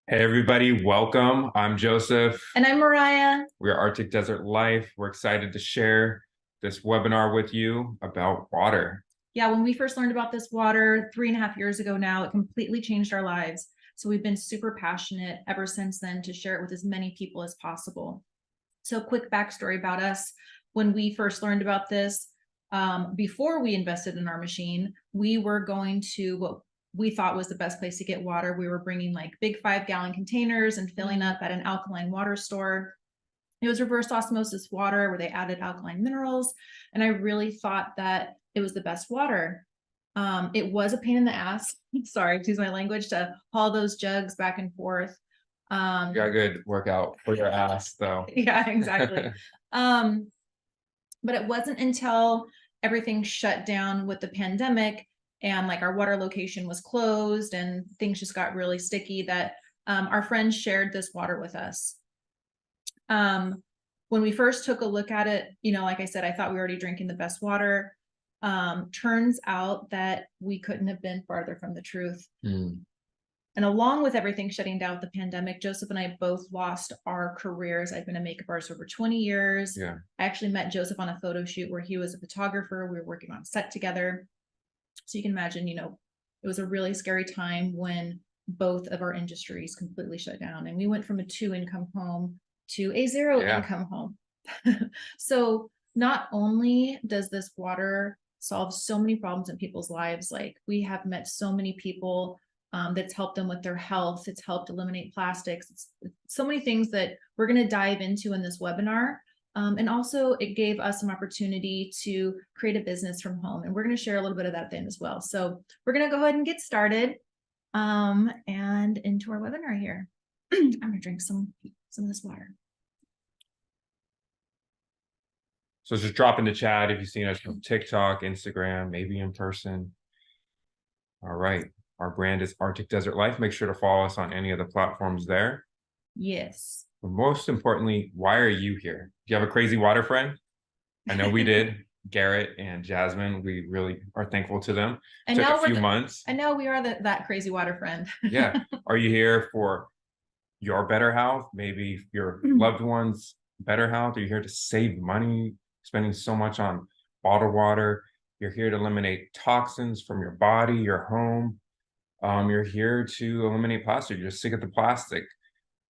Hey everybody, welcome. I'm Joseph. And I'm Mariah. We are Arctic Desert Life. We're excited to share this webinar with you about water. Yeah, when we first learned about this water 3.5 years ago now, it completely changed our lives. So we've been super passionate ever since then to share it with as many people as possible. So quick backstory about us. When we first learned about this, before we invested in our machine, we were going to what we thought was the best place to get water. We were bringing like big 5-gallon containers and filling up at an alkaline water store. It was reverse osmosis water where they added alkaline minerals. And I really thought that it was the best water. It was a pain in the ass. Sorry, excuse my language, to haul those jugs back and forth. You got a good workout for your ass, though. Yeah, exactly. um, but it wasn't until everything shut down with the pandemic and like our water location was closed and things just got really sticky that our friends shared this water with us. When we first took a look at it, like I said, I thought we were already drinking the best water. Turns out that we couldn't have been farther from the truth. And along with everything shutting down with the pandemic, Joseph and I both lost our careers. I've been a makeup artist for over 20 years. Yeah. I actually met Joseph on a photo shoot where he was a photographer. We were working on set together. So you can imagine, it was a really scary time when both of our industries completely shut down. And we went from a 2-income home to a 0-income home. So not only does this water solve so many problems in people's lives, like we have met so many people that's helped them with their health. It's helped eliminate plastics. It's so many things that we're going to dive into in this webinar. And also it gave us some opportunity to create a business from home. And we're going to share a little bit of that then as well. So we're going to go ahead and get started and into our webinar here. I'm going to drink some of this water. So just drop in the chat if you've seen us from TikTok, Instagram, maybe in person. All right. Our brand is Arctic Desert Life. Make sure to follow us on any of the platforms there. Yes. But most importantly, why are you here? Do you have a crazy water friend? I know we did. Garrett and Jasmine, we really are thankful to them. And took now a few months. I know we are that crazy water friend. Yeah. Are you here for your better health? Maybe your loved ones' better health? Are you here to save money, spending so much on bottled water? You're here to eliminate toxins from your body, your home. You're here to eliminate plastic. You're sick of the plastic.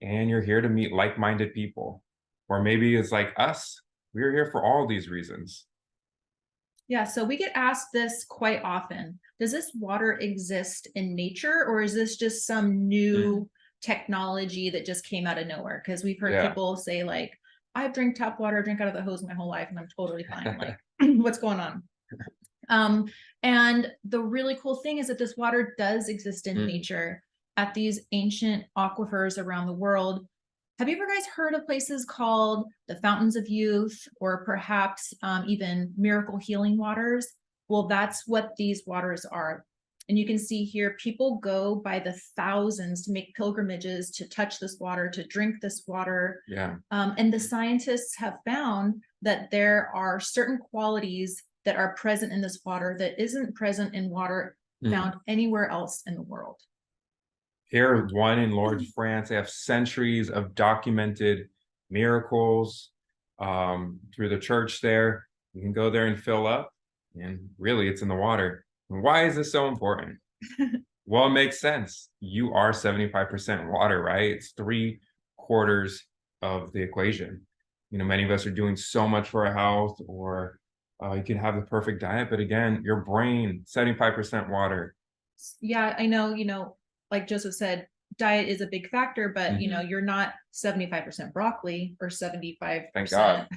And you're here to meet like-minded people. Or maybe it's like us. We're here for all these reasons. Yeah, so we get asked this quite often. Does this water exist in nature, or is this just some new technology that just came out of nowhere? Because we've heard people say like, I've drank tap water, drink out of the hose my whole life, and I'm totally fine. Like, what's going on? And the really cool thing is that this water does exist in nature at these ancient aquifers around the world. Have you ever guys heard of places called the Fountains of Youth, or perhaps even Miracle Healing Waters? Well, that's what these waters are. And you can see here, people go by the thousands to make pilgrimages to touch this water, to drink this water. Yeah. And the scientists have found that there are certain qualities that are present in this water that isn't present in water found anywhere else in the world. Here, one in Lourdes, France, they have centuries of documented miracles through the church there. You can go there and fill up, and really it's in the water. And why is this so important? Well, it makes sense. You are 75% water, right? It's 3/4 of the equation. Many of us are doing so much for our health, or you can have the perfect diet, but again, your brain, 75% water. Yeah, I know, like Joseph said, diet is a big factor, but you're not 75% broccoli or 75%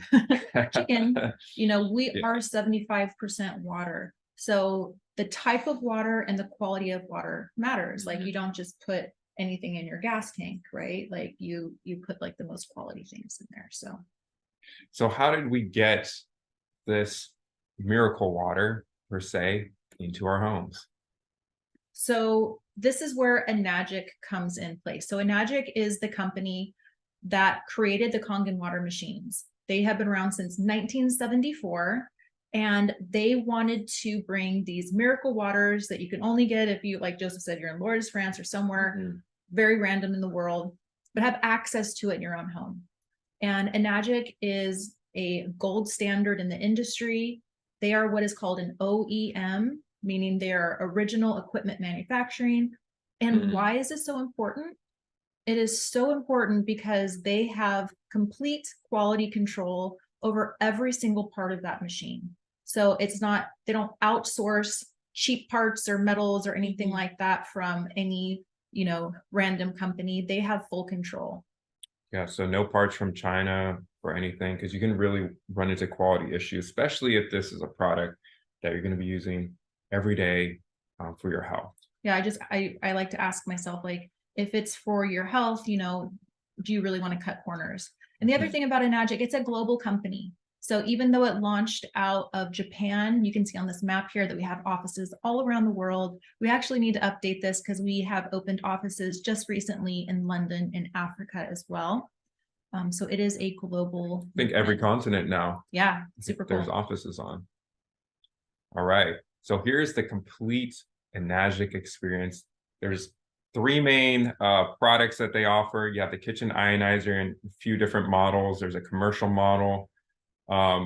chicken. We are 75% water. So the type of water and the quality of water matters. Like you don't just put anything in your gas tank, right? Like you put like the most quality things in there. So how did we get this miracle water, per se, into our homes? So this is where Enagic comes in place. So Enagic is the company that created the Kangen water machines. They have been around since 1974, and they wanted to bring these miracle waters that you can only get if you, like Joseph said, you're in Lourdes, France, or somewhere. very random in the world, but have access to it in your own home. And Enagic is a gold standard in the industry. They are what is called an OEM, meaning they are original equipment manufacturing. And why is this so important? It is so important because they have complete quality control over every single part of that machine. So it's not, they don't outsource cheap parts or metals or anything like that from any, random company. They have full control. Yeah, so no parts from China or anything, because you can really run into quality issues, especially if this is a product that you're going to be using every day for your health. Yeah, I like to ask myself, like, if it's for your health, do you really want to cut corners? And the other thing about Enagic, it's a global company. So even though it launched out of Japan, you can see on this map here that we have offices all around the world. We actually need to update this because we have opened offices just recently in London and Africa as well. So it is a global. I think every continent now. Yeah, super cool. There's offices on. All right. So here's the complete Enagic experience. There's 3 main products that they offer. You have the kitchen ionizer in a few different models. There's a commercial model.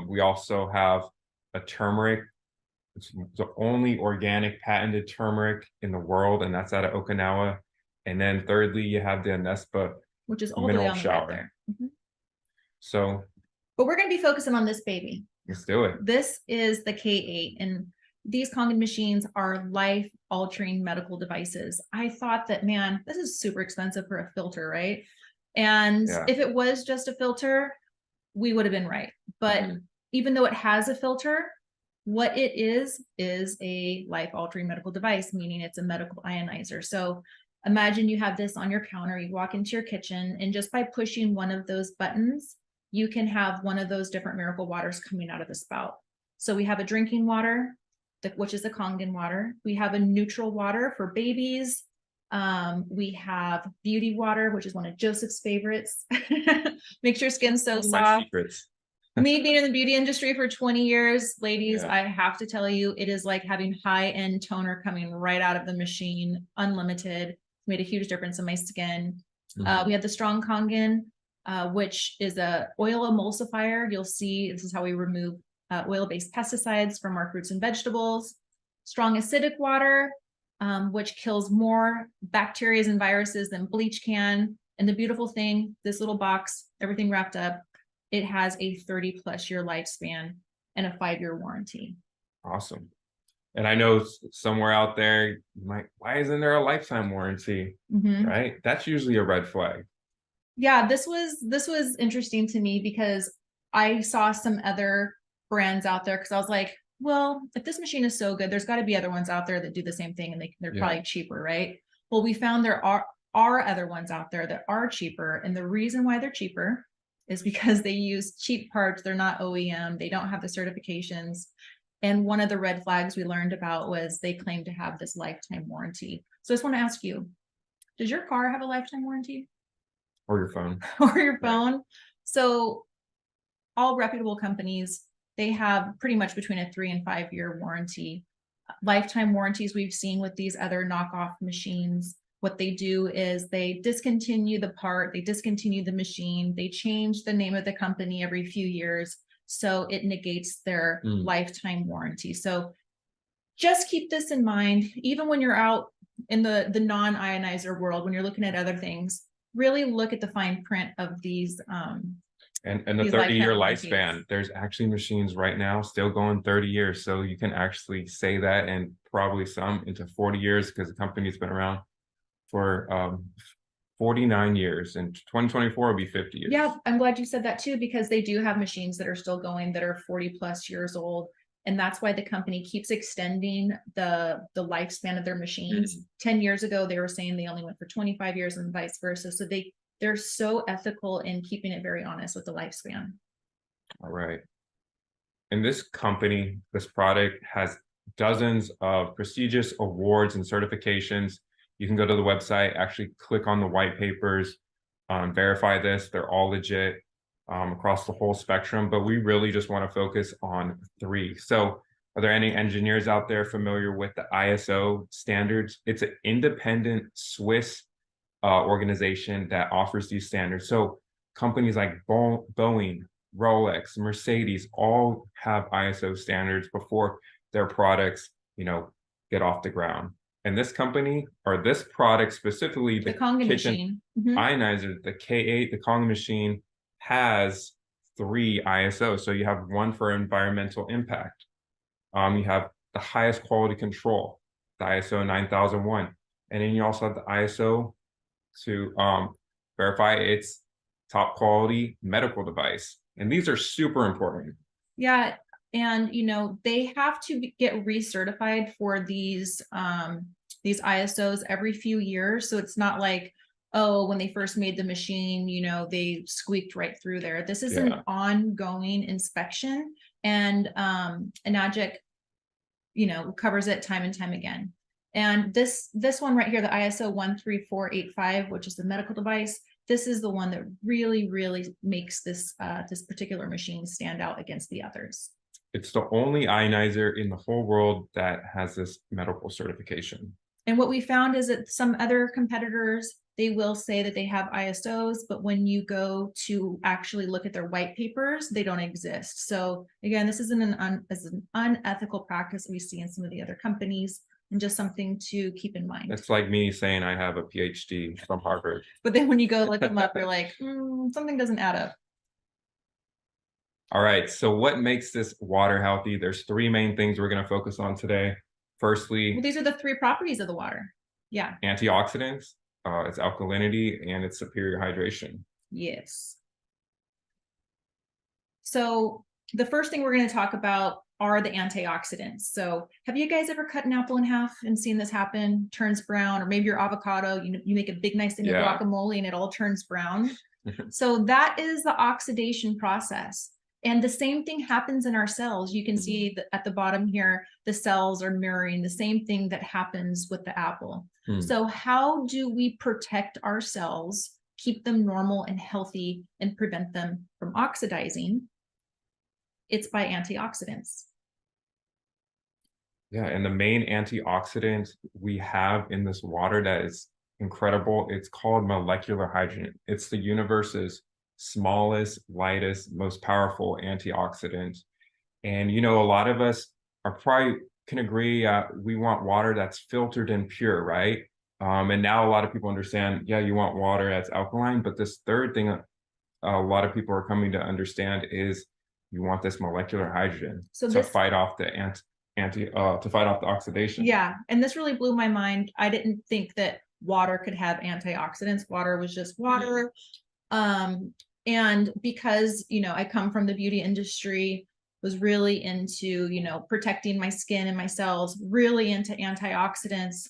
We also have a turmeric. It's the only organic patented turmeric in the world, and that's out of Okinawa. And then thirdly, you have the Anespa, which is all the way on the right there. So, but we're going to be focusing on this baby. Let's do it. This is the K8, and these Kangen machines are life-altering medical devices. I thought that, man, this is super expensive for a filter, right? And if it was just a filter, we would have been right. But even though it has a filter, what it is a life-altering medical device, meaning it's a medical ionizer. So imagine you have this on your counter, you walk into your kitchen, and just by pushing one of those buttons, you can have one of those different miracle waters coming out of the spout. So we have a drinking water, which is the Kangen water. We have a neutral water for babies. We have beauty water, which is one of Joseph's favorites. Makes your skin so soft. Me being in the beauty industry for 20 years, ladies, I have to tell you, it is like having high-end toner coming right out of the machine, unlimited. It's made a huge difference in my skin. We have the Strong Kangen, which is a oil emulsifier. You'll see this is how we remove oil-based pesticides from our fruits and vegetables. Strong acidic water, which kills more bacteria and viruses than bleach can. And the beautiful thing, this little box, everything wrapped up, it has a 30+ year lifespan and a 5-year warranty. Awesome. And I know somewhere out there, you might, why isn't there a lifetime warranty? Right? That's usually a red flag. Yeah, this was interesting to me because I saw some other brands out there because I was like, well, if this machine is so good, there's got to be other ones out there that do the same thing and they're probably cheaper, right? Well, we found there are other ones out there that are cheaper. And the reason why they're cheaper is because they use cheap parts. They're not OEM. They don't have the certifications. And one of the red flags we learned about was they claim to have this lifetime warranty. So I just want to ask you, does your car have a lifetime warranty? Or your phone. Or your phone. Right. So all reputable companies, they have pretty much between a 3 and 5 year warranty. Lifetime warranties we've seen with these other knockoff machines, what they do is they discontinue the part, they discontinue the machine, they change the name of the company every few years. So it negates their lifetime warranty. So just keep this in mind, even when you're out in the non-ionizer world, when you're looking at other things, really look at the fine print of these. And the 30-year lifespan, there's actually machines right now still going 30 years. So you can actually say that, and probably some into 40 years because the company's been around for 49 years, and 2024 will be 50 years. Yeah, I'm glad you said that too, because they do have machines that are still going that are 40+ years old. And that's why the company keeps extending the lifespan of their machines. 10 years ago, they were saying they only went for 25 years and vice versa. So they're so ethical in keeping it very honest with the lifespan. All right. And this company, this product has dozens of prestigious awards and certifications. You can go to the website, actually click on the white papers, verify this. They're all legit across the whole spectrum, but we really just want to focus on 3. So are there any engineers out there familiar with the ISO standards? It's an independent Swiss organization that offers these standards. So companies like Boeing, Rolex, Mercedes all have ISO standards before their products, get off the ground. And this company, or this product specifically, The Kangen kitchen machine. Mhm. ionizer, the K8, the Kangen machine, has 3 ISO. So you have one for environmental impact. You have the highest quality control, the ISO 9001. And then you also have the ISO to verify its top quality medical device. And these are super important. Yeah, and they have to get recertified for these ISOs every few years. So it's not like, oh, when they first made the machine, they squeaked right through there. This is an ongoing inspection, and Enagic, covers it time and time again. And this one right here, the ISO 13485, which is the medical device, this is the one that really, really makes this particular machine stand out against the others. It's the only ionizer in the whole world that has this medical certification. And what we found is that some other competitors, they will say that they have ISOs, but when you go to actually look at their white papers, they don't exist. So again, this isn't an unethical practice we see in some of the other companies, and just something to keep in mind. It's like me saying I have a PhD from Harvard. But then when you go look them up, you're like, something doesn't add up. All right, so what makes this water healthy? There's 3 main things we're going to focus on today. Firstly, well, these are the 3 properties of the water. Yeah. Antioxidants, its alkalinity, and its superior hydration. Yes. So the first thing we're going to talk about are the antioxidants. So have you guys ever cut an apple in half and seen this happen? Turns brown, or maybe your avocado, you make a big nice thing of guacamole and it all turns brown. So that is the oxidation process. And the same thing happens in our cells. You can see that at the bottom here, the cells are mirroring the same thing that happens with the apple. So how do we protect our cells, keep them normal and healthy, and prevent them from oxidizing? It's by antioxidants. Yeah, and the main antioxidant we have in this water that is incredible, it's called molecular hydrogen. It's the universe's smallest, lightest, most powerful antioxidant. And a lot of us are probably can agree we want water that's filtered and pure, right? And now a lot of people understand, you want water that's alkaline, but this third thing a lot of people are coming to understand is you want this molecular hydrogen to fight off the to fight off the oxidation. Yeah, and this really blew my mind. I didn't think that water could have antioxidants. Water was just water. And because I come from the beauty industry, was really into protecting my skin and my cells, really into antioxidants.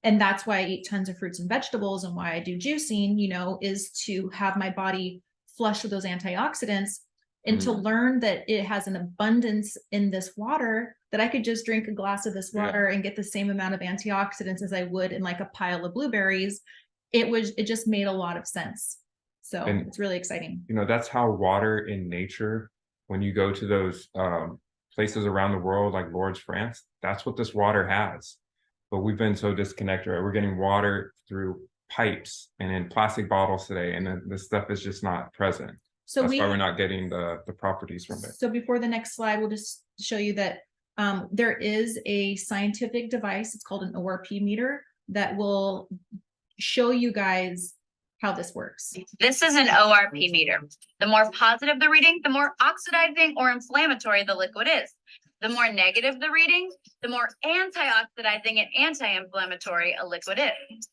And that's why I eat tons of fruits and vegetables, and why I do juicing, is to have my body flush with those antioxidants, and to learn that it has an abundance in this water, that I could just drink a glass of this water and get the same amount of antioxidants as I would in like a pile of blueberries. It just made a lot of sense. So it's really exciting. That's how water in nature, when you go to those places around the world, like Lourdes, France, that's what this water has. But we've been so disconnected, right? We're getting water through pipes and in plastic bottles today, and then this stuff is just not present. So that's why we're not getting the properties from it. So before the next slide, we'll just show you that there is a scientific device. It's called an ORP meter that will show you guys how this works. This is an ORP meter. The more positive the reading, the more oxidizing or inflammatory the liquid is. The more negative the reading, the more antioxidizing and anti-inflammatory a liquid is.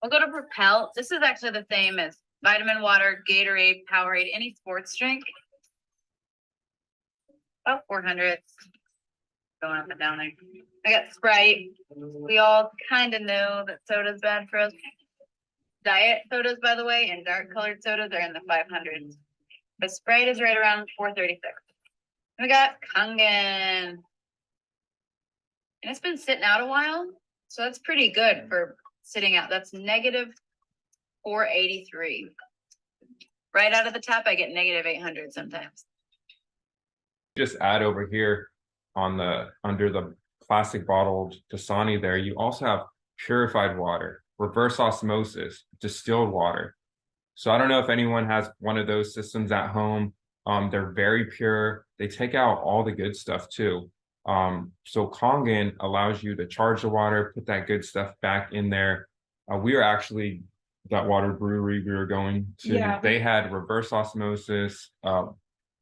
We'll go to Propel. This is actually the same as vitamin water, Gatorade, Powerade, any sports drink. About 400. Going up and down there. I got Sprite. We all kind of know that soda's bad for us. Diet sodas, by the way, and dark colored sodas are in the 500s. But Sprite is right around 436. We got Kangen. And it's been sitting out a while, so that's pretty good for sitting out. That's negative 483. Right out of the tap, I get negative 800 sometimes. Just add over here on under the plastic bottled Dasani there, you also have purified water, reverse osmosis, distilled water. So I don't know if anyone has one of those systems at home. They're very pure. They take out all the good stuff too. So Kangen allows you to charge the water, put that good stuff back in there. We are actually that water brewery we were going to. Yeah. They had reverse osmosis,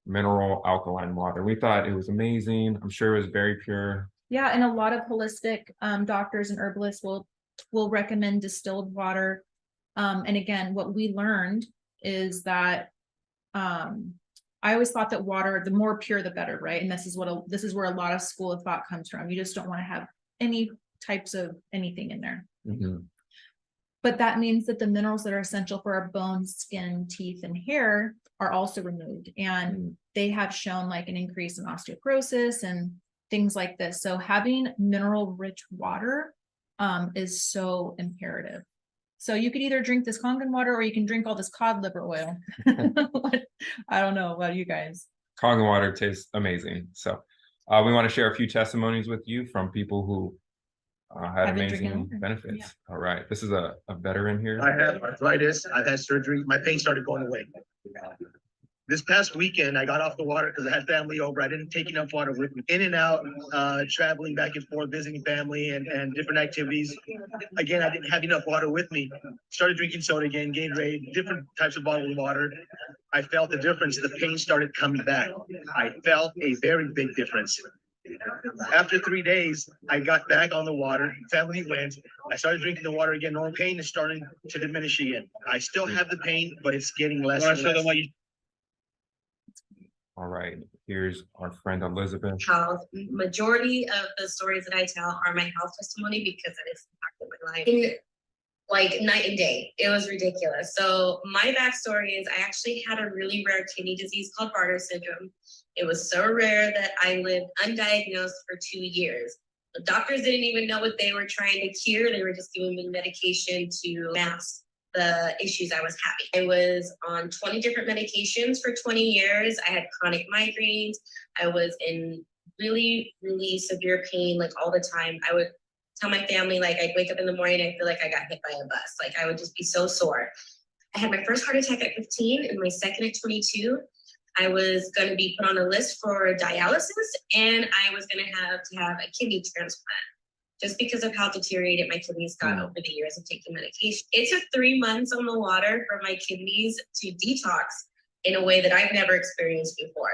mineral alkaline water. We thought it was amazing. I'm sure it was very pure. Yeah, and a lot of holistic doctors and herbalists will recommend distilled water. And again, what we learned is that I always thought that water, the more pure, the better, right? And this is where a lot of school of thought comes from. You just don't want to have any types of anything in there. But that means that the minerals that are essential for our bones, skin, teeth, and hair are also removed. And they have shown like an increase in osteoporosis and things like this. So having mineral rich water is so imperative. So you could either drink this Kangen water or you can drink all this cod liver oil. I don't know about you guys. Kangen water tastes amazing. So we want to share a few testimonies with you from people who had I've been drinking amazing water. benefits. Yeah. All right. This is a veteran here. I have arthritis. I've had surgery. My pain started going away. This past weekend, I got off the water because I had family over. I didn't take enough water with me. In and out, traveling back and forth, visiting family and different activities. Again, I didn't have enough water with me. Started drinking soda again, Gatorade, different types of bottled water. I felt the difference. The pain started coming back. I felt a very big difference. After 3 days, I got back on the water. Family went. I started drinking the water again. Normal pain is starting to diminish again. I still have the pain, but it's getting less and less. All right. Here's our friend Elizabeth. Health. Majority of the stories that I tell are my health testimony because it has impacted my life. In like night and day. It was ridiculous. So my backstory is I actually had a really rare kidney disease called Bartter syndrome. It was so rare that I lived undiagnosed for 2 years. The doctors didn't even know what they were trying to cure. They were just giving me medication to mask the issues I was having. I was on 20 different medications for 20 years. I had chronic migraines. I was in really, really severe pain, like all the time. I would tell my family, like I'd wake up in the morning, I feel like I got hit by a bus. Like I would just be so sore. I had my first heart attack at 15 and my second at 22. I was going to be put on a list for dialysis and I was going to have a kidney transplant just because of how deteriorated my kidneys got over the years of taking medication. It took 3 months on the water for my kidneys to detox in a way that I've never experienced before.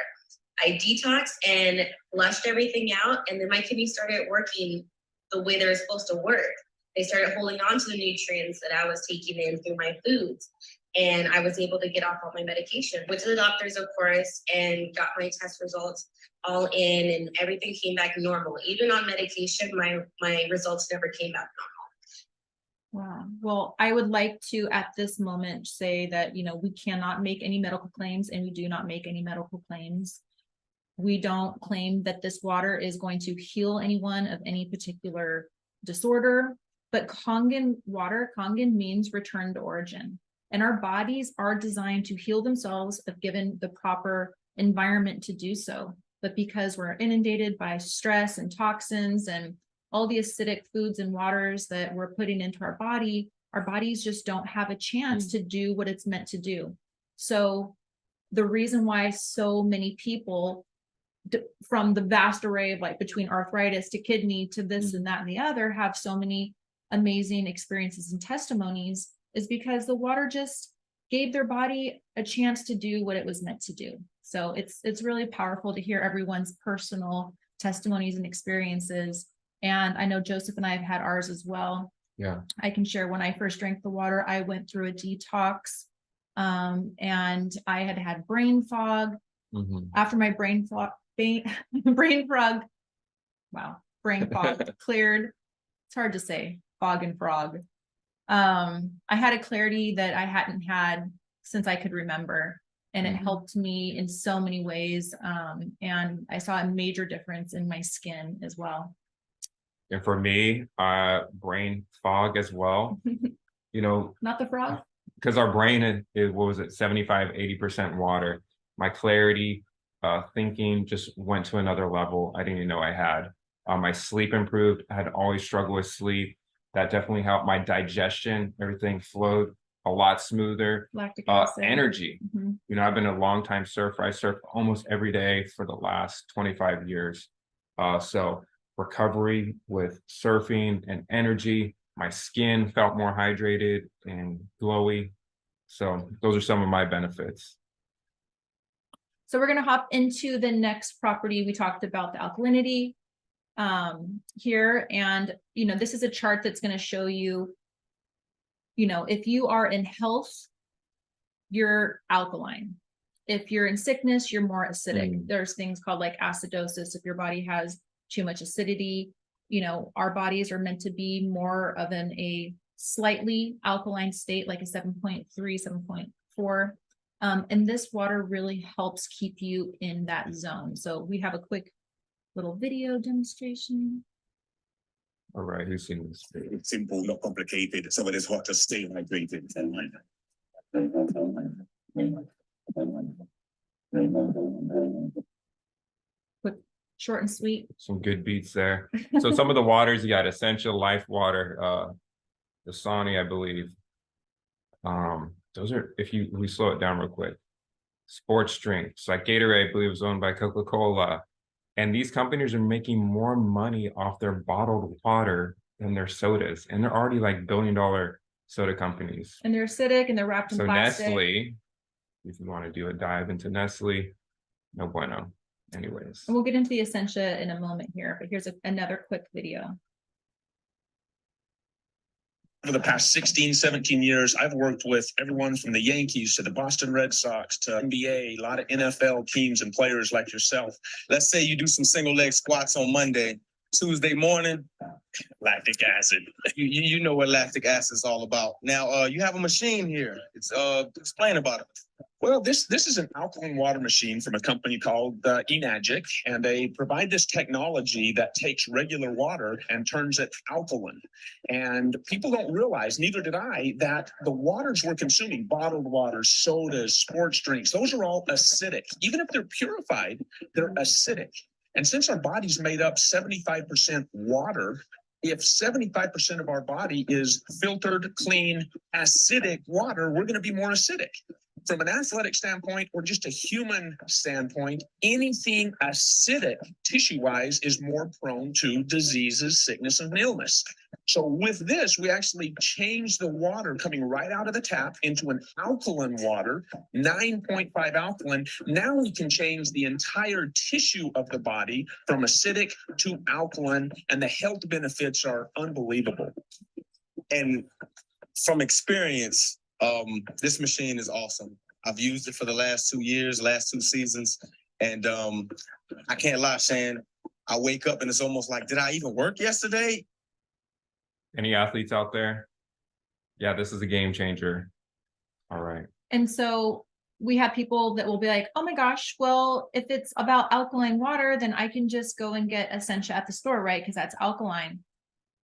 I detoxed and flushed everything out, and then my kidneys started working the way they're supposed to work. They started holding on to the nutrients that I was taking in through my foods. And I was able to get off all my medication. Went to the doctors, of course, and got my test results all in, and everything came back normal. Even on medication, my results never came back normal. Wow. Well, I would like to, at this moment, say that, we cannot make any medical claims, and we do not make any medical claims. We don't claim that this water is going to heal anyone of any particular disorder, but Kangen water, Kangen means return to origin. And our bodies are designed to heal themselves if given the proper environment to do so. But because we're inundated by stress and toxins and all the acidic foods and waters that we're putting into our bodies just don't have a chance to do what it's meant to do. So the reason why so many people from the vast array of like between arthritis to kidney to this and that and the other have so many amazing experiences and testimonies is because the water just gave their body a chance to do what it was meant to do. So it's really powerful to hear everyone's personal testimonies and experiences. And I know Joseph and I have had ours as well. Yeah. I can share when I first drank the water, I went through a detox and I had brain fog. After my brain fog cleared. It's hard to say, fog and frog. I had a clarity that I hadn't had since I could remember, and it helped me in so many ways. And I saw a major difference in my skin as well. And for me, brain fog as well. Not the frog. Because our brain is, what was it, 75, 80% water. My clarity, thinking just went to another level I didn't even know I had. My sleep improved. I had always struggled with sleep. That definitely helped my digestion. Everything flowed a lot smoother. Lactic acid. Energy. Mhm. You know, I've been a longtime surfer. I surf almost every day for the last 25 years. So recovery with surfing and energy. My skin felt more hydrated and glowy. So those are some of my benefits. So we're gonna hop into the next property. We talked about the alkalinity here, and this is a chart that's gonna show you, if you are in health, you're alkaline. If you're in sickness, you're more acidic. There's things called like acidosis. If your body has too much acidity, our bodies are meant to be more of a slightly alkaline state, like a 7.3, 7.4. And this water really helps keep you in that zone. So we have a quick little video demonstration. All right, who's seen this? It's simple, not complicated. Some of this water stay hydrated. Quick, short and sweet. Some good beats there. So some of the waters, you got Essential Life Water, Dasani, I believe. Those are, we slow it down real quick. Sports drinks, like Gatorade, I believe is owned by Coca-Cola. And these companies are making more money off their bottled water than their sodas. And they're already like billion-dollar soda companies. And they're acidic and they're wrapped in So plastic. Nestle, if you want to do a dive into Nestle, no bueno. Anyways. And we'll get into the Essentia in a moment here, but here's another quick video. For the past 16, 17 years, I've worked with everyone from the Yankees to the Boston Red Sox to NBA, a lot of NFL teams and players like yourself. Let's say you do some single leg squats on Monday. Tuesday morning, lactic acid. You know what lactic acid is all about. Now, you have a machine here. It's explain about it. Well, this is an alkaline water machine from a company called Enagic, and they provide this technology that takes regular water and turns it alkaline. And people don't realize, neither did I, that the waters we're consuming, bottled water, sodas, sports drinks, those are all acidic. Even if they're purified, they're acidic. And since our body's made up 75% water, if 75% of our body is filtered, clean, acidic water, we're going to be more acidic. From an athletic standpoint or just a human standpoint, anything acidic tissue-wise is more prone to diseases, sickness, and illness. So with this, we actually change the water coming right out of the tap into an alkaline water, 9.5 alkaline. Now we can change the entire tissue of the body from acidic to alkaline, and the health benefits are unbelievable. And from experience, this machine is awesome. I've used it for the last 2 years, last 2 seasons. And I can't lie, Shan, I wake up and it's almost like, did I even work yesterday? Any athletes out there? Yeah, this is a game changer. All right. And so we have people that will be like, oh my gosh, well, if it's about alkaline water, then I can just go and get Essentia at the store, right? Because that's alkaline.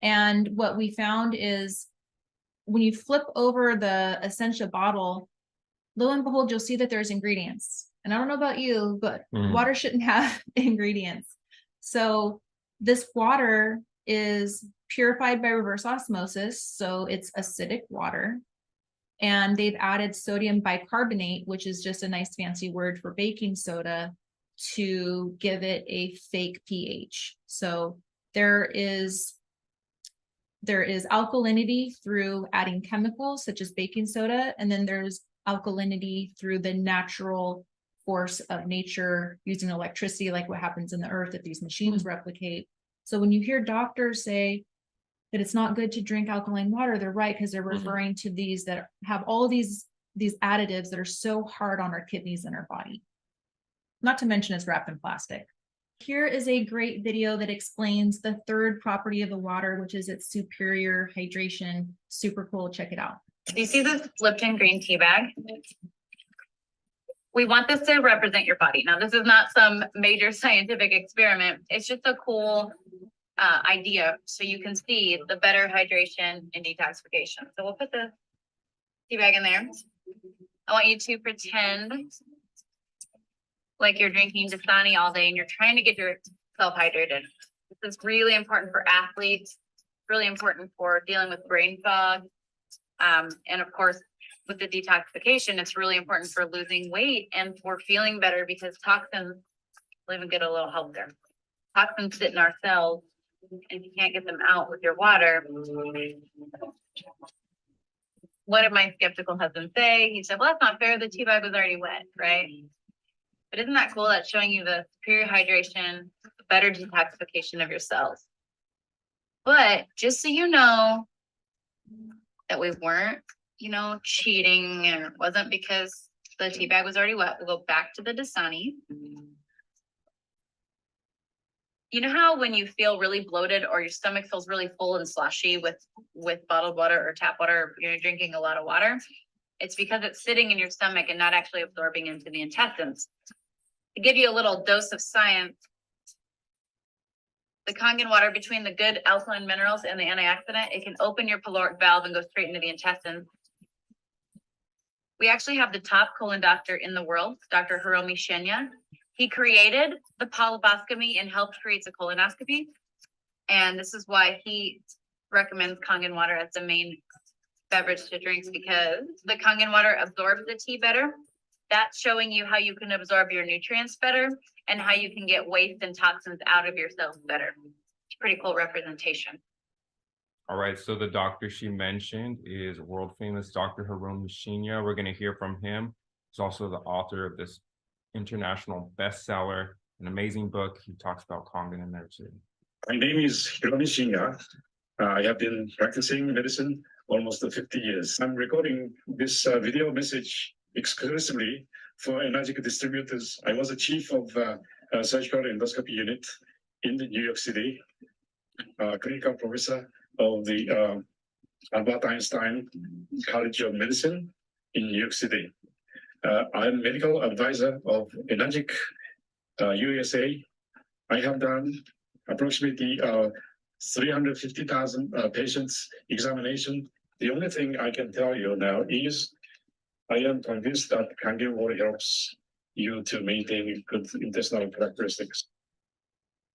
And what we found is when you flip over the Essentia bottle, lo and behold, you'll see that there's ingredients. And I don't know about you, but water shouldn't have ingredients. So this water is purified by reverse osmosis. So it's acidic water. And they've added sodium bicarbonate, which is just a nice fancy word for baking soda, to give it a fake pH. So there is alkalinity through adding chemicals such as baking soda, and then there's alkalinity through the natural force of nature using electricity, like what happens in the earth that these machines replicate. So when you hear doctors say that it's not good to drink alkaline water, they're right, because they're referring to these that have all these additives that are so hard on our kidneys and our body. Not to mention it's wrapped in plastic. Here is a great video that explains the third property of the water, which is its superior hydration. Super cool. Check it out. Do you see this Lipton green tea bag? We want this to represent your body. Now, this is not some major scientific experiment. It's just a cool idea so you can see the better hydration and detoxification. So we'll put the tea bag in there. I want you to pretend like you're drinking Dasani all day and you're trying to get yourself hydrated. This is really important for athletes, really important for dealing with brain fog. And of course, with the detoxification, it's really important for losing weight and for feeling better because toxins, we'll even get a little help there. Toxins sit in our cells and you can't get them out with your water. What did my skeptical husband say? He said, well, that's not fair. The tea bag was already wet, right? But isn't that cool? That's showing you the superior hydration, better detoxification of your cells. But just so you know that we weren't, cheating, and it wasn't because the tea bag was already wet. We'll go back to the Dasani. You know how when you feel really bloated or your stomach feels really full and slushy with bottled water or tap water, you're drinking a lot of water? It's because it's sitting in your stomach and not actually absorbing into the intestines. To give you a little dose of science, the Kangen water, between the good alkaline minerals and the antioxidant, it can open your pyloric valve and go straight into the intestines. We actually have the top colon doctor in the world, Dr. Hiromi Shinya. He created the polyposcopy and helped create the colonoscopy. And this is why he recommends Kangen water as the main beverage to drink, because the Kangen water absorbs the tea better. That's showing you how you can absorb your nutrients better and how you can get waste and toxins out of your cells better. It's a pretty cool representation. All right, so the doctor she mentioned is world famous Dr. Hiromi Shinya. We're going to hear from him. He's also the author of this international bestseller, an amazing book. He talks about Kangen in there too. My name is Hiromi Shinya. I have been practicing medicine almost 50 years. I'm recording this video message exclusively for Enagic Distributors. I was the chief of surgical endoscopy unit in New York City, clinical professor of the Albert Einstein College of Medicine in New York City. I'm medical advisor of Enagic USA. I have done approximately 350,000 patients examination. The only thing I can tell you now is I am convinced that Kangen water helps you to maintain good intestinal characteristics.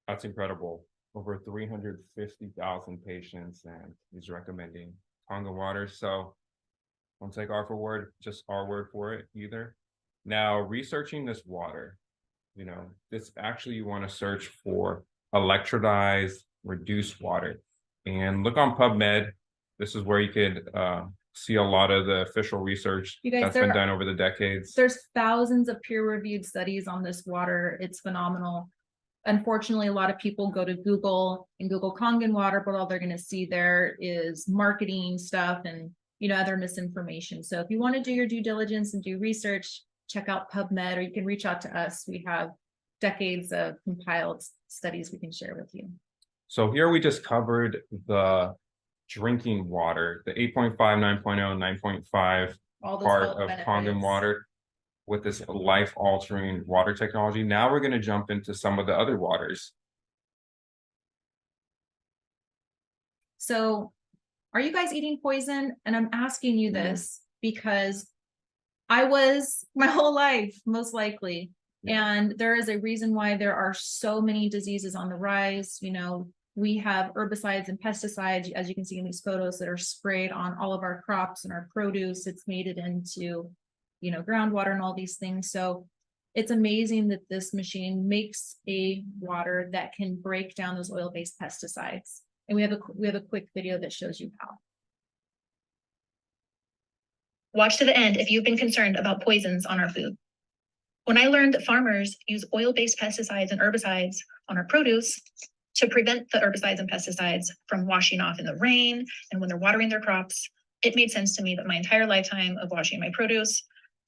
That's incredible. Over 350,000 patients, and he's recommending Kangen water. So don't take our word, just our word for it either. Now, researching this water, this actually you want to search for electrolyzed, reduced water. And look on PubMed. This is where you could see a lot of the official research that's been done over the decades. There's thousands of peer-reviewed studies on this water. It's phenomenal. Unfortunately, a lot of people go to Google and Google Kangen water, but all they're going to see there is marketing stuff and other misinformation. So if you want to do your due diligence and do research, check out PubMed, or you can reach out to us. We have decades of compiled studies we can share with you. So here we just covered the drinking water, the 8.5, 9.0, 9.5 part of Kangen water with this life-altering water technology. Now we're going to jump into some of the other waters. So are you guys eating poison? And I'm asking you this because I was my whole life, most likely. And there is a reason why there are so many diseases on the rise. We have herbicides and pesticides, as you can see in these photos, that are sprayed on all of our crops and our produce. It's made it into, groundwater and all these things. So it's amazing that this machine makes a water that can break down those oil-based pesticides. And we have a quick video that shows you how. Watch to the end if you've been concerned about poisons on our food. When I learned that farmers use oil-based pesticides and herbicides on our produce to prevent the herbicides and pesticides from washing off in the rain and when they're watering their crops, it made sense to me that my entire lifetime of washing my produce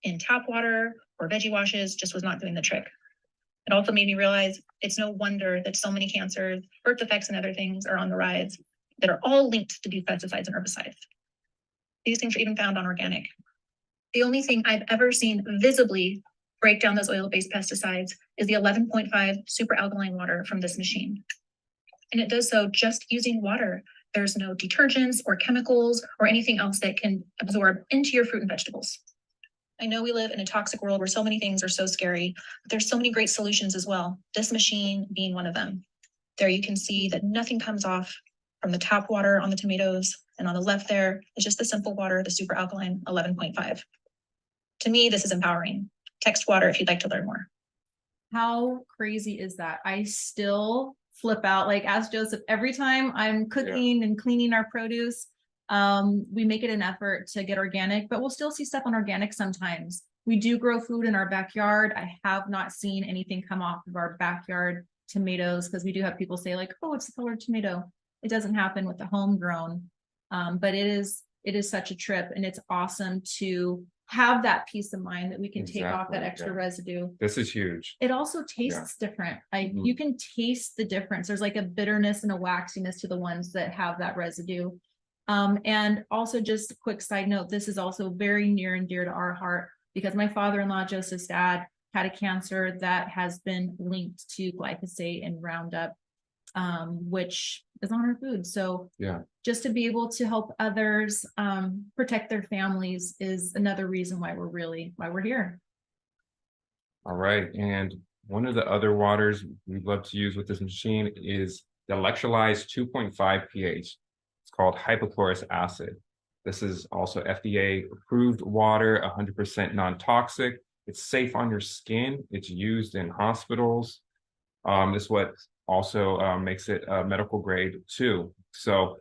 in tap water or veggie washes just was not doing the trick. It also made me realize it's no wonder that so many cancers, birth defects, and other things are on the rise that are all linked to these pesticides and herbicides. These things are even found on organic. The only thing I've ever seen visibly break down those oil-based pesticides is the 11.5 super alkaline water from this machine. And it does so just using water. There's no detergents or chemicals or anything else that can absorb into your fruit and vegetables. I know we live in a toxic world where so many things are so scary, but there's so many great solutions as well. This machine being one of them. There you can see that nothing comes off from the tap water on the tomatoes. And on the left there is just the simple water, the super alkaline 11.5. To me, this is empowering. Text water if you'd like to learn more. How crazy is that? I still flip out, like ask Joseph, every time I'm cooking and cleaning our produce, we make it an effort to get organic, but we'll still see stuff on organic sometimes. We do grow food in our backyard. I have not seen anything come off of our backyard tomatoes, because we do have people say like, oh, it's the colored tomato. It doesn't happen with the homegrown. But it is such a trip, and it's awesome to have that peace of mind that we can take off that Exactly, extra yeah. residue. This is huge. It also tastes different. Mhm. You can taste the difference. There's like a bitterness and a waxiness to the ones that have that residue. And also just a quick side note, this is also very near and dear to our heart, because my father-in-law, Joseph's dad, had a cancer that has been linked to glyphosate and Roundup, which is on our food. So Yeah. just to be able to help others protect their families is another reason why we're here. All right. And one of the other waters we'd love to use with this machine is the electrolyzed 2.5 pH. It's called hypochlorous acid. This is also FDA approved water, 100% non-toxic. It's safe on your skin. It's used in hospitals. This is what also makes it medical grade too. So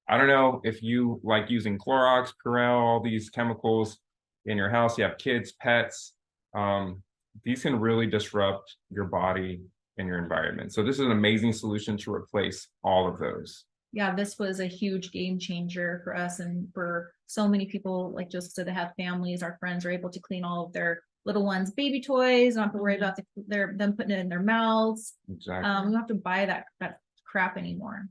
I don't know if you like using Clorox, Purell, all these chemicals in your house. You have kids, pets. These can really disrupt your body and your environment. So this is an amazing solution to replace all of those. Yeah, this was a huge game changer for us and for so many people, like Joseph said, that have families. Our friends are able to clean all of their little ones' baby toys, don't have to worry about them putting it in their mouths. Exactly. We don't have to buy that crap anymore.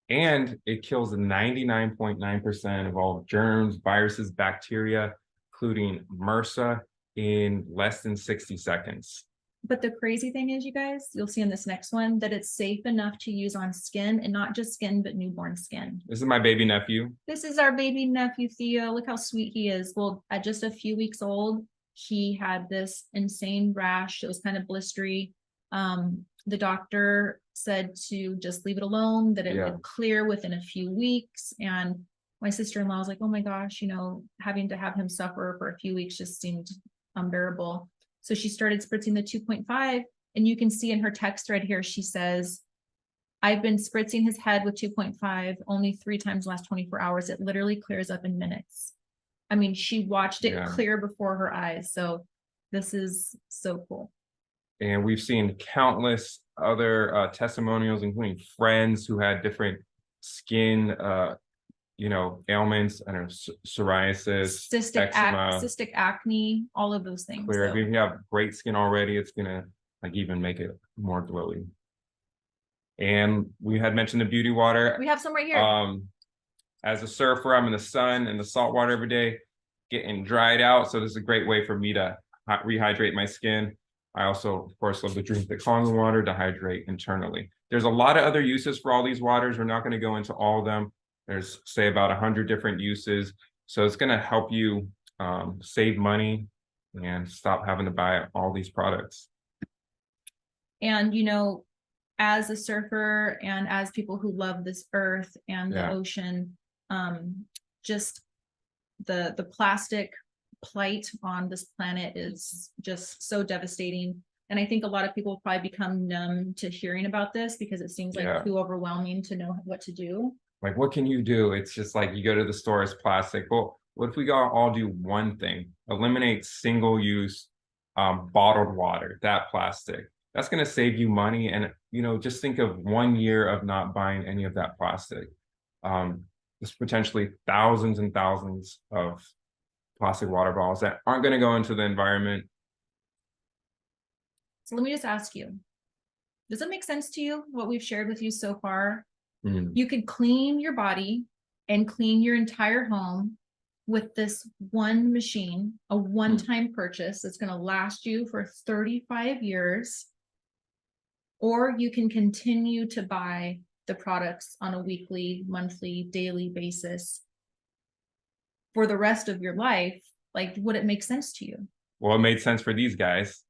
And it kills 99.9% of all germs, viruses, bacteria, including MRSA, in less than 60 seconds. But the crazy thing is, you guys, you'll see in this next one that it's safe enough to use on skin, and not just skin, but newborn skin. This is my baby nephew. This is our baby nephew, Theo. Look how sweet he is. Well, at just a few weeks old, he had this insane rash. It was kind of blistery. The doctor said to just leave it alone, that it would clear within a few weeks. And my sister-in-law was like, oh my gosh, having to have him suffer for a few weeks just seemed unbearable. So she started spritzing the 2.5, and you can see in her text thread here, she says, I've been spritzing his head with 2.5 only 3 times in the last 24 hours. It literally clears up in minutes. I mean, she watched it clear before her eyes. So this is so cool. And we've seen countless other testimonials, including friends who had different skin, ailments, I don't know, psoriasis, cystic acne, all of those things. Clear. So. If you have great skin already, it's gonna even make it more glowy. And we had mentioned the beauty water. We have some right here. As a surfer, I'm in the sun and the salt water every day, getting dried out. So this is a great way for me to rehydrate my skin. I also, of course, love to drink the Kangen water to hydrate internally. There's a lot of other uses for all these waters. We're not going to go into all of them. There's, say, about 100 different uses. So it's going to help you save money and stop having to buy all these products. And, as a surfer and as people who love this earth and the ocean, just the plastic plight on this planet is just so devastating. And I think a lot of people probably become numb to hearing about this because it seems like too overwhelming to know what to do. Like, what can you do? It's just like you go to the store, it's plastic. Well, what if we all do one thing? Eliminate single-use bottled water, that plastic. That's going to save you money. And, just think of 1 year of not buying any of that plastic. There's potentially thousands and thousands of plastic water bottles that aren't going to go into the environment. So let me just ask you, does it make sense to you what we've shared with you so far? You could clean your body and clean your entire home with this one machine, a one-time purchase that's going to last you for 35 years. Or you can continue to buy the products on a weekly, monthly, daily basis for the rest of your life. Like, would it make sense to you? Well, it made sense for these guys.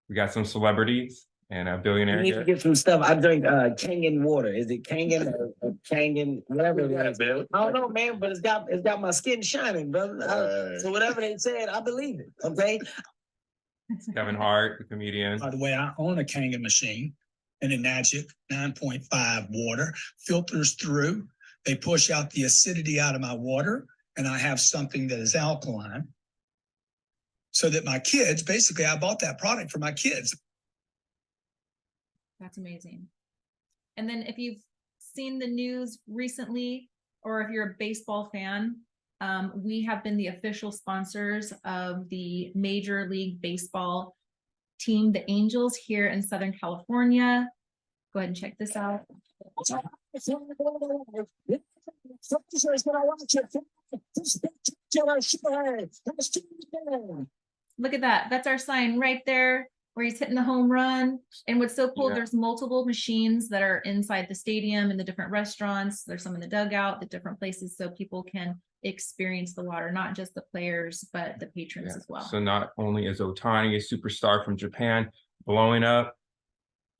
We got some celebrities And a You billionaire. need to get some stuff. I drink Kangen water. Is it Kangen or Kangen? Whatever it is. I don't know, man, but it's got my skin shining, brother. So whatever they said, I believe it. Okay. Kevin Hart, the comedian. By the way, I own a Kangen machine and a Magic 9.5 water filters through. They push out the acidity out of my water, and I have something that is alkaline. So that my kids, basically, I bought that product for my kids. That's amazing. And then if you've seen the news recently, or if you're a baseball fan, we have been the official sponsors of the Major League Baseball team, the Angels, here in Southern California. Go ahead and check this out. Look at that. That's our sign right there where he's hitting the home run. And what's so cool, Yeah. there's multiple machines that are inside the stadium and the different restaurants. There's some in the dugout, the different places, so people can experience the water, not just the players, but the patrons Yeah. as well. So not only is Otani a superstar from Japan blowing up,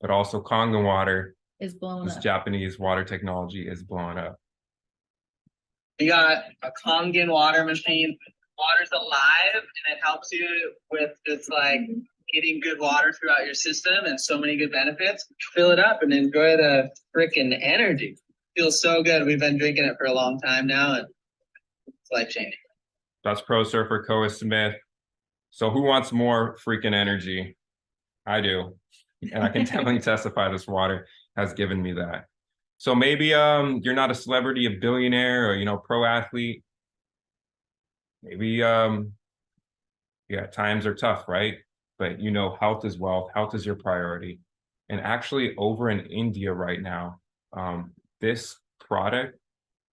but also Kangen water, Is blown this up. Japanese water technology is blowing up. You got a Kangen water machine. Water's alive and it helps you with just like getting good water throughout your system and so many good benefits. Fill it up and enjoy the freaking energy. Feels so good. We've been drinking it for a long time now and it's life changing. That's pro surfer Koa Smith. So who wants more freaking energy? I do. And I can definitely testify this water has given me that. So maybe you're not a celebrity, a billionaire, or pro athlete. Maybe yeah, times are tough, right? But health is wealth, health is your priority. And actually over in India right now, this product,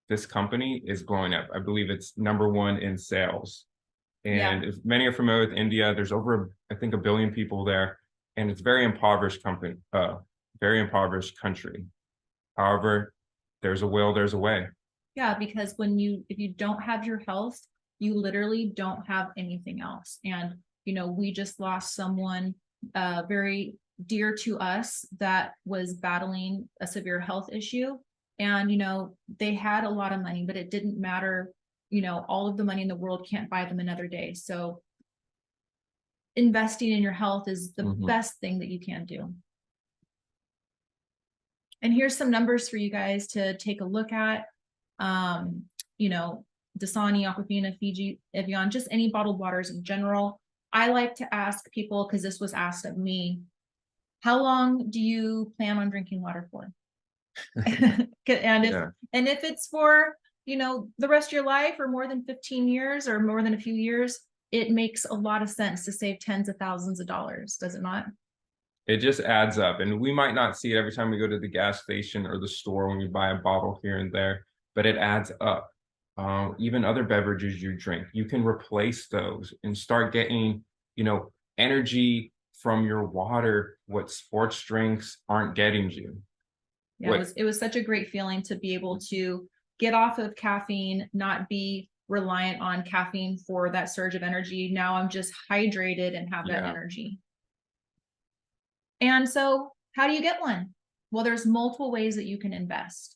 this company is blowing up. I believe it's #1 in sales. And if many are familiar with India, there's over, I think, 1 billion people there, and it's very impoverished very impoverished country. However, there's a will, there's a way. Yeah, because if you don't have your health, you literally don't have anything else. And, we just lost someone very dear to us that was battling a severe health issue. And, they had a lot of money, but it didn't matter. All of the money in the world can't buy them another day. So investing in your health is the best thing that you can do. And here's some numbers for you guys to take a look at. Dasani, Aquafina, Fiji, Evian, just any bottled waters in general. I like to ask people, because this was asked of me, how long do you plan on drinking water for? And if it's for, the rest of your life or more than 15 years or more than a few years, it makes a lot of sense to save tens of thousands of dollars, does it not? It just adds up. And we might not see it every time we go to the gas station or the store when we buy a bottle here and there, but it adds up. Even other beverages you drink, you can replace those and start getting, energy from your water, what sports drinks aren't getting you. Yeah, it was such a great feeling to be able to get off of caffeine, not be reliant on caffeine for that surge of energy. Now I'm just hydrated and have that energy. And so how do you get one? Well, there's multiple ways that you can invest.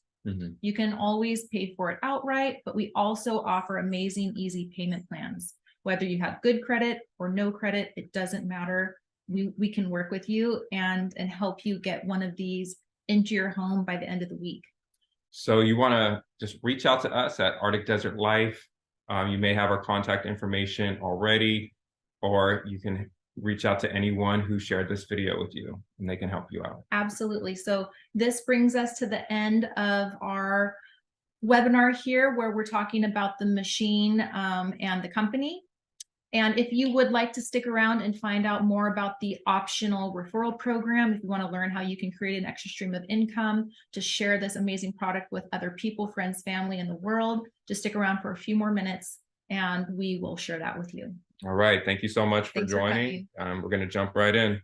You can always pay for it outright, but we also offer amazing, easy payment plans. Whether you have good credit or no credit, it doesn't matter. We can work with you and help you get one of these into your home by the end of the week. So you want to just reach out to us at Arctic Desert Life. You may have our contact information already, or you can reach out to anyone who shared this video with you and they can help you out. Absolutely. So this brings us to the end of our webinar here, where we're talking about the machine and the company. And if you would like to stick around and find out more about the optional referral program, if you want to learn how you can create an extra stream of income to share this amazing product with other people, friends, family in the world, just stick around for a few more minutes and we will share that with you. All right. Thank you so much for joining. We're going to jump right in.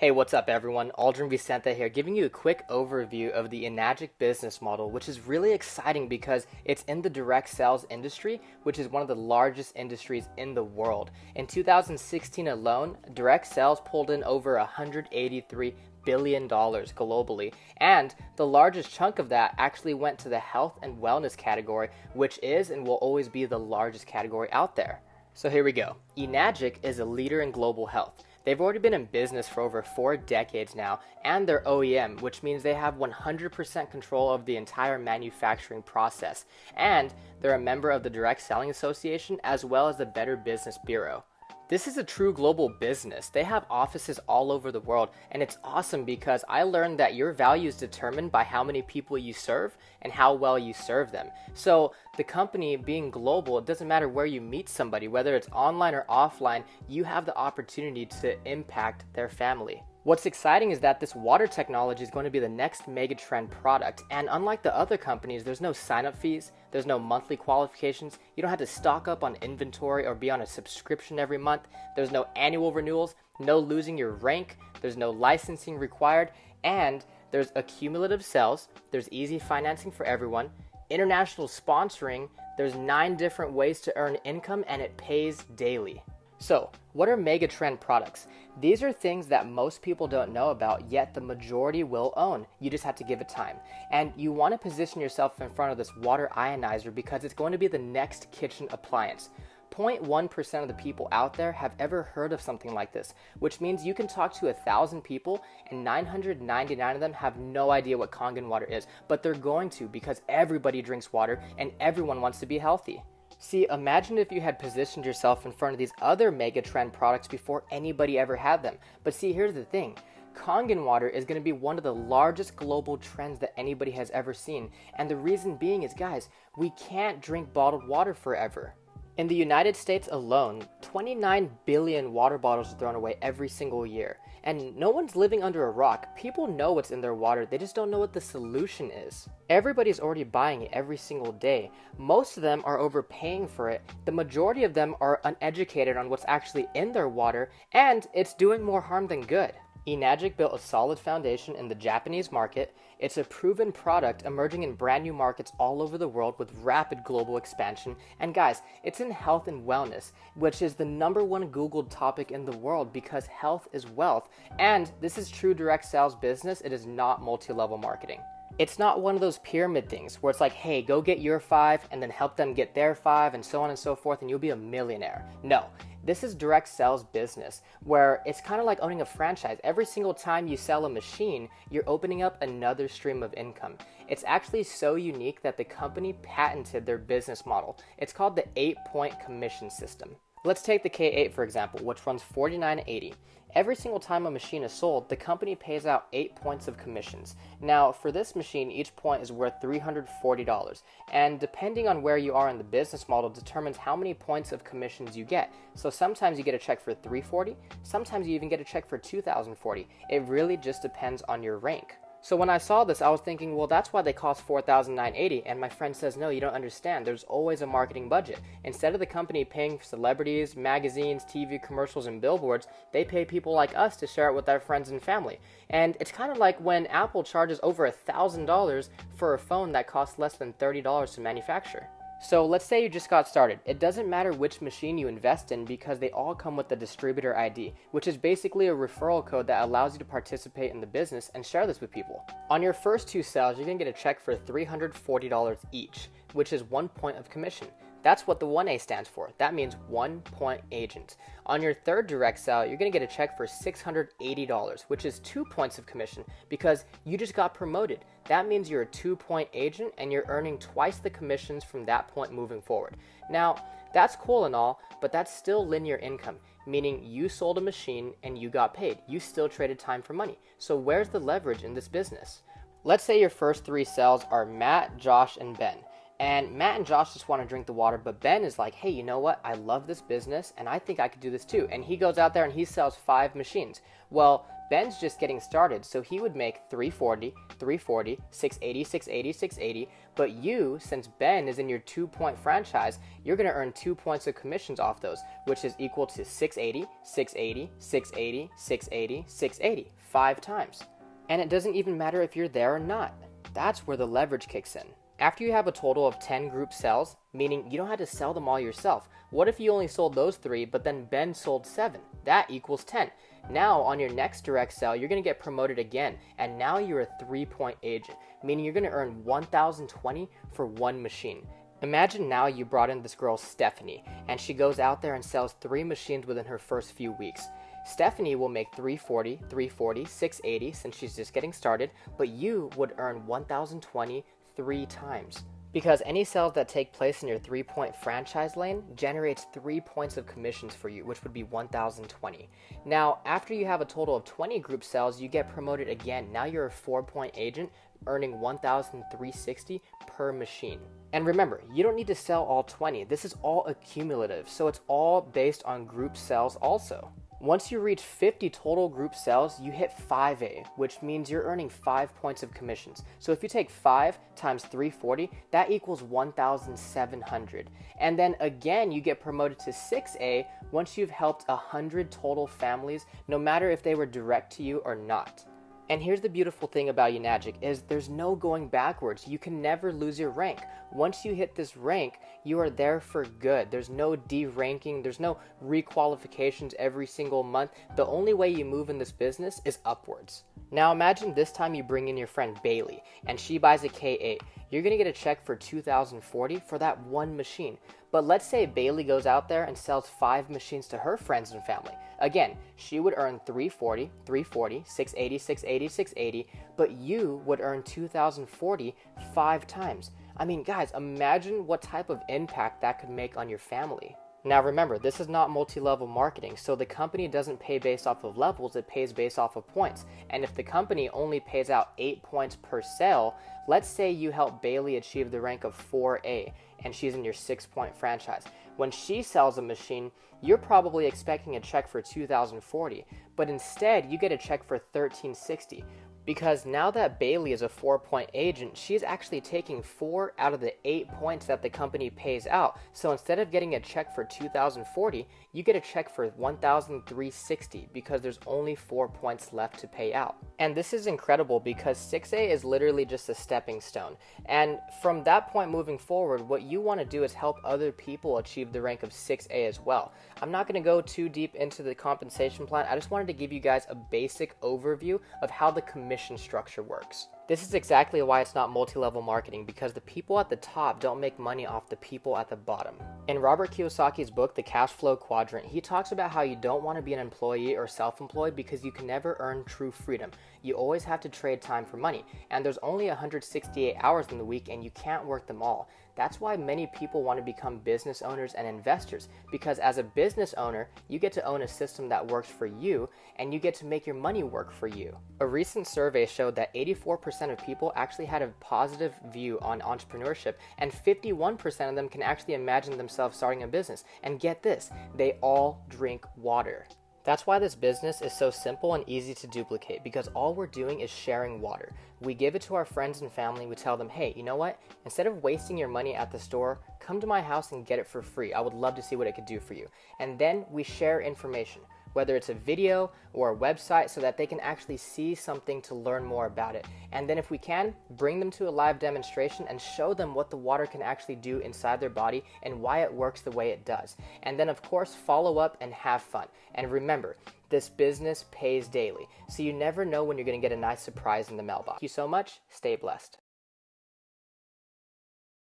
Hey, what's up everyone? Aldrin Vicente here, giving you a quick overview of the Enagic business model, which is really exciting because it's in the direct sales industry, which is one of the largest industries in the world. In 2016 alone, direct sales pulled in over $183 billion globally, and the largest chunk of that actually went to the health and wellness category, which is and will always be the largest category out there. So here we go. Enagic is a leader in global health. They've already been in business for over 4 decades now, and they're OEM, which means they have 100% control of the entire manufacturing process. And they're a member of the Direct Selling Association as well as the Better Business Bureau. This is a true global business. They have offices all over the world, and it's awesome because I learned that your value is determined by how many people you serve and how well you serve them. So the company being global, it doesn't matter where you meet somebody, whether it's online or offline, you have the opportunity to impact their family. What's exciting is that this water technology is going to be the next megatrend product, and unlike the other companies, there's no sign-up fees, there's no monthly qualifications, you don't have to stock up on inventory or be on a subscription every month, there's no annual renewals, no losing your rank, there's no licensing required, and there's accumulative sales, there's easy financing for everyone, international sponsoring, there's 9 different ways to earn income, and it pays daily. So, what are megatrend products? These are things that most people don't know about, yet the majority will own. You just have to give it time. And you want to position yourself in front of this water ionizer because it's going to be the next kitchen appliance. 0.1% of the people out there have ever heard of something like this, which means you can talk to 1,000 people and 999 of them have no idea what Kangen water is, but they're going to because everybody drinks water and everyone wants to be healthy. See, imagine if you had positioned yourself in front of these other mega trend products before anybody ever had them. But see, here's the thing. Kangen water is going to be one of the largest global trends that anybody has ever seen. And the reason being is, guys, we can't drink bottled water forever. In the United States alone, 29 billion water bottles are thrown away every single year. And no one's living under a rock. People know what's in their water, they just don't know what the solution is. Everybody's already buying it every single day. Most of them are overpaying for it. The majority of them are uneducated on what's actually in their water, and it's doing more harm than good. Enagic built a solid foundation in the Japanese market. It's a proven product emerging in brand new markets all over the world with rapid global expansion. And guys, it's in health and wellness, which is the #1 Googled topic in the world because health is wealth. And this is true direct sales business. It is not multi-level marketing. It's not one of those pyramid things where it's like, hey, go get your 5 and then help them get their 5 and so on and so forth and you'll be a millionaire. No. This is direct sales business where it's kind of like owning a franchise. Every single time you sell a machine, you're opening up another stream of income. It's actually so unique that the company patented their business model. It's called the 8-point commission system. Let's take the K8 for example, which runs $49.80. Every single time a machine is sold, the company pays out 8 points of commissions. Now, for this machine, each point is worth $340, and depending on where you are in the business model determines how many points of commissions you get. So sometimes you get a check for $340, sometimes you even get a check for $2,040. It really just depends on your rank. So when I saw this, I was thinking, well, that's why they cost $4,980. And my friend says, no, you don't understand. There's always a marketing budget. Instead of the company paying for celebrities, magazines, TV commercials, and billboards, they pay people like us to share it with their friends and family. And it's kind of like when Apple charges over $1,000 for a phone that costs less than $30 to manufacture. So let's say you just got started. It doesn't matter which machine you invest in because they all come with the distributor ID, which is basically a referral code that allows you to participate in the business and share this with people. On your first 2 sales, you're going to get a check for $340 each, which is 1 point of commission. That's what the 1A stands for. That means 1 point agent. On your third direct sale, you're going to get a check for $680, which is 2 points of commission because you just got promoted. That means you're a 2-point agent and you're earning twice the commissions from that point moving forward. Now, that's cool and all, but that's still linear income, meaning you sold a machine and you got paid. You still traded time for money. So where's the leverage in this business? Let's say your first 3 sales are Matt, Josh, and Ben. And Matt and Josh just want to drink the water, but Ben is like, hey, you know what? I love this business and I think I could do this too. And he goes out there and he sells 5 machines. Well, Ben's just getting started, so he would make 340, 340, 680, 680, 680. But you, since Ben is in your 2-point franchise, you're going to earn 2 points of commissions off those, which is equal to 680, 680, 680, 680, 680, 5 times. And it doesn't even matter if you're there or not. That's where the leverage kicks in. After you have a total of 10 group sales, meaning you don't have to sell them all yourself. What if you only sold those 3, but then Ben sold 7? That equals 10. Now, on your next direct sale, you're going to get promoted again, and now you're a 3-point agent, meaning you're going to earn 1,020 for 1 machine. Imagine now you brought in this girl, Stephanie, and she goes out there and sells 3 machines within her first few weeks. Stephanie will make 340, 340, 680 since she's just getting started, but you would earn 1,020 3 times. Because any sales that take place in your 3-point franchise lane generates 3 points of commissions for you, which would be 1,020. Now, after you have a total of 20 group sales, you get promoted again. Now you're a 4-point agent, earning 1,360 per machine. And remember, you don't need to sell all 20. This is all accumulative, so it's all based on group sales also. Once you reach 50 total group sales, you hit 5A, which means you're earning 5 points of commissions. So if you take 5 times 340, that equals 1,700. And then again, you get promoted to 6A once you've helped 100 total families, no matter if they were direct to you or not. And here's the beautiful thing about Enagic is there's no going backwards. You can never lose your rank. Once you hit this rank, you are there for good. There's no deranking. There's no requalifications every single month. The only way you move in this business is upwards. Now imagine this time you bring in your friend Bailey and she buys a K8. You're going to get a check for 2,040 for that 1 machine. But let's say Bailey goes out there and sells 5 machines to her friends and family. Again, she would earn 340, 340, 680, 680, 680, but you would earn 2,040 5 times. I mean, guys, imagine what type of impact that could make on your family. Now remember, this is not multi-level marketing, so the company doesn't pay based off of levels, it pays based off of points. And if the company only pays out 8 points per sale, let's say you help Bailey achieve the rank of 4A, and she's in your 6-point franchise. When she sells a machine, you're probably expecting a check for 2,040, but instead you get a check for 1,360. Because now that Bailey is a 4-point agent, she's actually taking 4 out of the 8 points that the company pays out. So instead of getting a check for 2,040, you get a check for 1,360 because there's only 4 points left to pay out. And this is incredible because 6A is literally just a stepping stone. And from that point moving forward, what you want to do is help other people achieve the rank of 6A as well. I'm not going to go too deep into the compensation plan. I just wanted to give you guys a basic overview of how the commission structure works. This is exactly why it's not multi-level marketing, because the people at the top don't make money off the people at the bottom. In Robert Kiyosaki's book, The Cash Flow Quadrant, he talks about how you don't want to be an employee or self-employed because you can never earn true freedom. You always have to trade time for money, and there's only 168 hours in the week and you can't work them all. That's why many people want to become business owners and investors, because as a business owner, you get to own a system that works for you and you get to make your money work for you. A recent survey showed that 84% of people actually had a positive view on entrepreneurship, and 51% of them can actually imagine themselves starting a business. And get this, they all drink water. That's why this business is so simple and easy to duplicate, because all we're doing is sharing water. We give it to our friends and family. We tell them, hey, you know what? Instead of wasting your money at the store, come to my house and get it for free. I would love to see what it could do for you. And then we share information, whether it's a video or a website, so that they can actually see something to learn more about it. And then if we can, bring them to a live demonstration and show them what the water can actually do inside their body and why it works the way it does. And then of course, follow up and have fun. And remember, this business pays daily, so you never know when you're gonna get a nice surprise in the mailbox. Thank you so much, stay blessed.